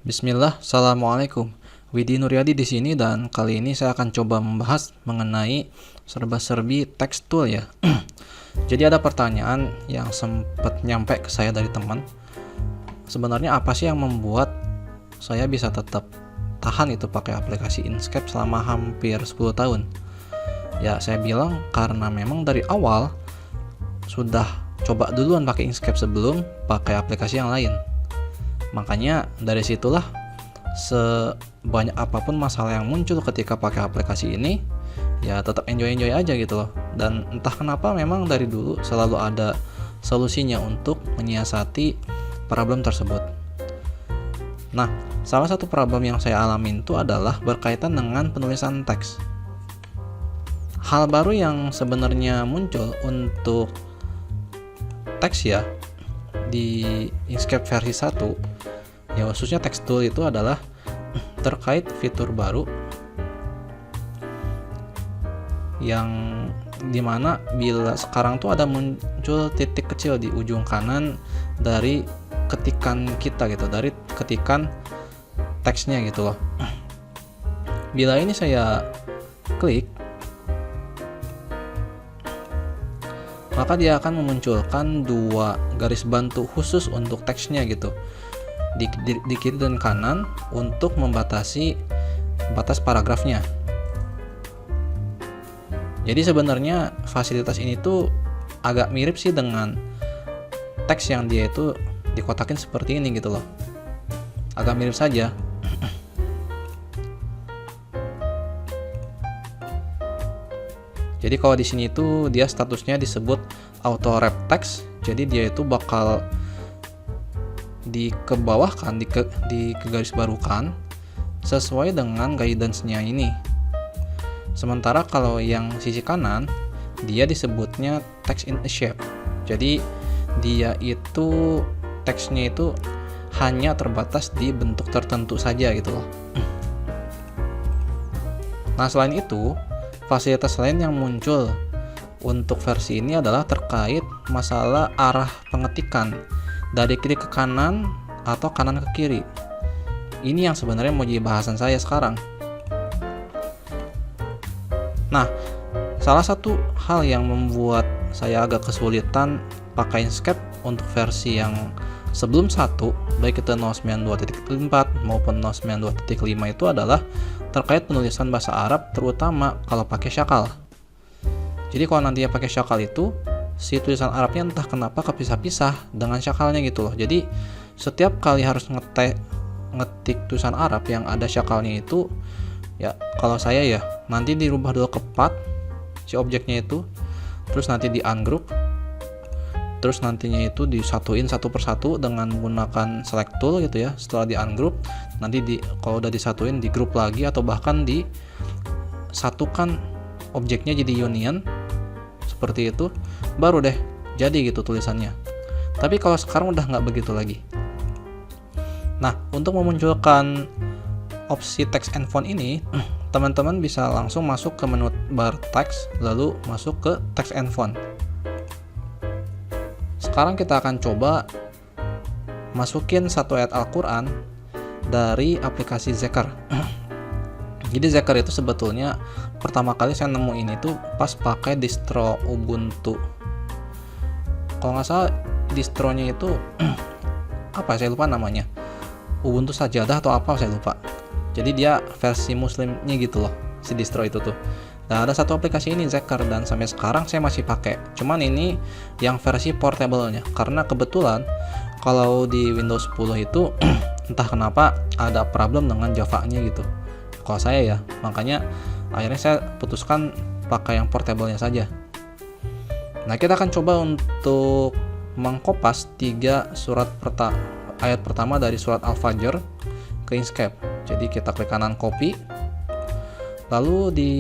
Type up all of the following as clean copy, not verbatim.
Bismillah, Assalamualaikum. Widi Nuryadi di sini dan kali ini saya akan coba membahas mengenai serba-serbi text tool ya. Jadi ada pertanyaan yang sempat nyampe ke saya dari teman. Sebenarnya apa sih yang membuat saya bisa tetap tahan itu pakai aplikasi Inkscape selama hampir 10 tahun? Ya, saya bilang karena memang dari awal sudah coba duluan pakai Inkscape sebelum pakai aplikasi yang lain. Makanya dari situlah sebanyak apapun masalah yang muncul ketika pakai aplikasi ini, ya tetap enjoy aja gitu loh. Dan entah kenapa memang dari dulu selalu ada solusinya untuk menyiasati problem tersebut. Nah, salah satu problem yang saya alamin itu adalah berkaitan dengan penulisan teks. Hal baru yang sebenarnya muncul untuk teks ya di Inkscape versi 1 ya, khususnya text tool itu adalah terkait fitur baru yang dimana bila sekarang tuh ada muncul titik kecil di ujung kanan dari ketikan kita gitu, dari ketikan teksnya gitu loh. Bila ini saya klik, maka dia akan memunculkan dua garis bantu khusus untuk teksnya gitu, di kiri dan kanan untuk membatasi batas paragrafnya. Jadi sebenarnya fasilitas ini tuh agak mirip sih dengan teks yang dia itu dikotakin seperti ini gitu loh. Agak mirip saja. Jadi kalau di sini itu dia statusnya disebut auto wrap text. Jadi dia itu bakal dikebawahkan, digarisbarukan sesuai dengan guidance-nya ini. Sementara kalau yang sisi kanan dia disebutnya text in a shape. Jadi dia itu teksnya itu hanya terbatas di bentuk tertentu saja gitu loh. Nah, selain itu, fasilitas lain yang muncul untuk versi ini adalah terkait masalah arah pengetikan dari kiri ke kanan atau kanan ke kiri. Ini yang sebenarnya mau jadi bahasan saya sekarang. Nah, salah satu hal yang membuat saya agak kesulitan pakai Inkscape untuk versi yang sebelum 1, baik itu 092.4 maupun 092.5 itu adalah terkait penulisan bahasa Arab, terutama kalau pakai syakal. Jadi kalau nanti pakai syakal itu, si tulisan Arabnya entah kenapa kepisah-pisah dengan syakalnya gitu loh. Jadi setiap kali harus ngetik tulisan Arab yang ada syakalnya itu, ya kalau saya ya nanti dirubah dulu ke path si objeknya itu, terus nanti di ungroup, terus nantinya itu disatuin satu persatu dengan menggunakan select tool gitu ya. Setelah di ungroup, nanti kalau udah disatuin di group lagi, atau bahkan disatukan objeknya jadi union seperti itu, baru deh jadi gitu tulisannya. Tapi kalau sekarang udah nggak begitu lagi. Nah, untuk memunculkan opsi text and font ini, teman-teman bisa langsung masuk ke menu bar text, lalu masuk ke text and font. Sekarang kita akan coba masukin satu ayat Al-Quran dari aplikasi Zekr. Jadi Zekr itu sebetulnya pertama kali saya nemuin itu pas pakai distro Ubuntu. Kalau nggak salah distronya itu apa saya lupa namanya, Ubuntu Sajadah atau apa saya lupa. Jadi dia versi muslimnya gitu loh si distro itu tuh. Nah, ada satu aplikasi ini Zekr, dan sampai sekarang saya masih pakai. Cuman ini yang versi portable-nya, karena kebetulan kalau di Windows 10 itu entah kenapa ada problem dengan Java-nya gitu. Kalau saya ya, makanya akhirnya saya putuskan pakai yang portable-nya saja. Nah, kita akan coba untuk mengkopas 3 ayat pertama dari surat Al-Fajr ke Inkscape. Jadi kita klik kanan copy, lalu di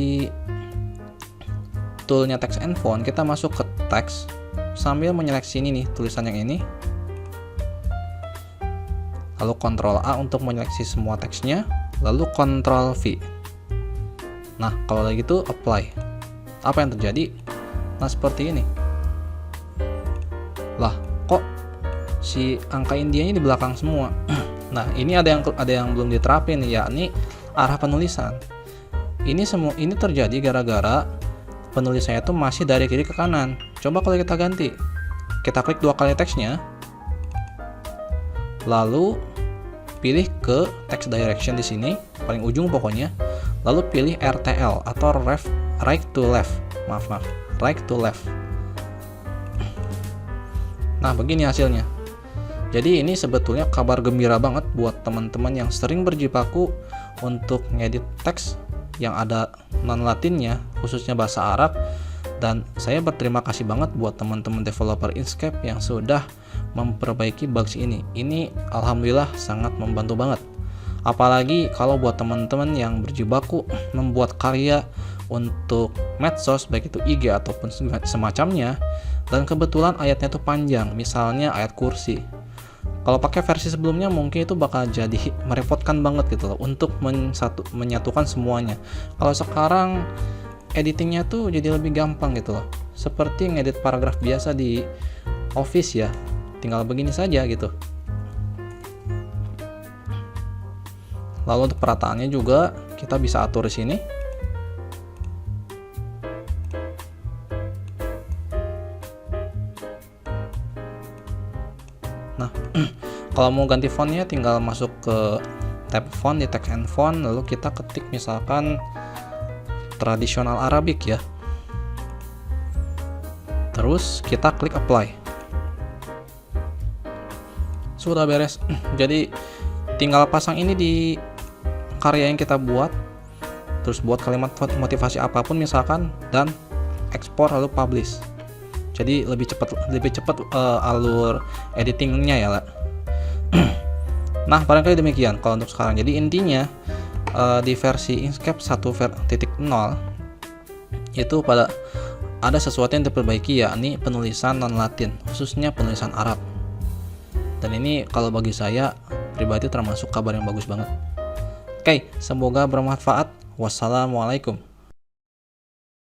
toolnya text and font kita masuk ke teks sambil menyeleksi ini nih, tulisan yang ini, lalu Ctrl A untuk menyeleksi semua teksnya, lalu Ctrl V. Nah, kalau lagi itu apply. Apa yang terjadi? Nah, seperti ini. Lah, kok si angka Indianya di belakang semua? Nah, ini ada yang belum diterapin, yakni arah penulisan. Ini terjadi gara-gara penulisannya itu masih dari kiri ke kanan. Coba kalau kita ganti, kita klik 2 kali teksnya, lalu pilih ke text direction di sini, paling ujung pokoknya, lalu pilih RTL atau right to left. Right to left. Nah, begini hasilnya. Jadi ini sebetulnya kabar gembira banget buat teman-teman yang sering berjibaku untuk ngedit teks yang ada non-Latinnya, khususnya bahasa Arab. Dan saya berterima kasih banget buat teman-teman developer Inkscape yang sudah memperbaiki bugs ini. Ini alhamdulillah sangat membantu banget. Apalagi kalau buat teman-teman yang berjibaku membuat karya untuk medsos, baik itu IG ataupun semacamnya, dan kebetulan ayatnya itu panjang, misalnya ayat kursi. Kalau pakai versi sebelumnya mungkin itu bakal jadi merepotkan banget gitu loh untuk menyatukan semuanya. Kalau sekarang editingnya tuh jadi lebih gampang gitu loh. Seperti ngedit paragraf biasa di Office ya. Tinggal begini saja gitu. Lalu untuk perataannya juga kita bisa atur di sini. Nah, kalau mau ganti fontnya tinggal masuk ke tab font di text and font, lalu kita ketik misalkan tradisional Arabic ya. Terus kita klik apply. Sudah beres. Jadi tinggal pasang ini di karya yang kita buat, terus buat kalimat motivasi apapun misalkan, dan ekspor lalu publish. Jadi lebih cepat alur editingnya ya lah. Nah, barangkali demikian kalau untuk sekarang. Jadi intinya di versi Inkscape 1.0 itu ada sesuatu yang diperbaiki, yakni penulisan non-Latin, khususnya penulisan Arab. Dan ini kalau bagi saya pribadi termasuk kabar yang bagus banget. Oke, semoga bermanfaat. Wassalamualaikum.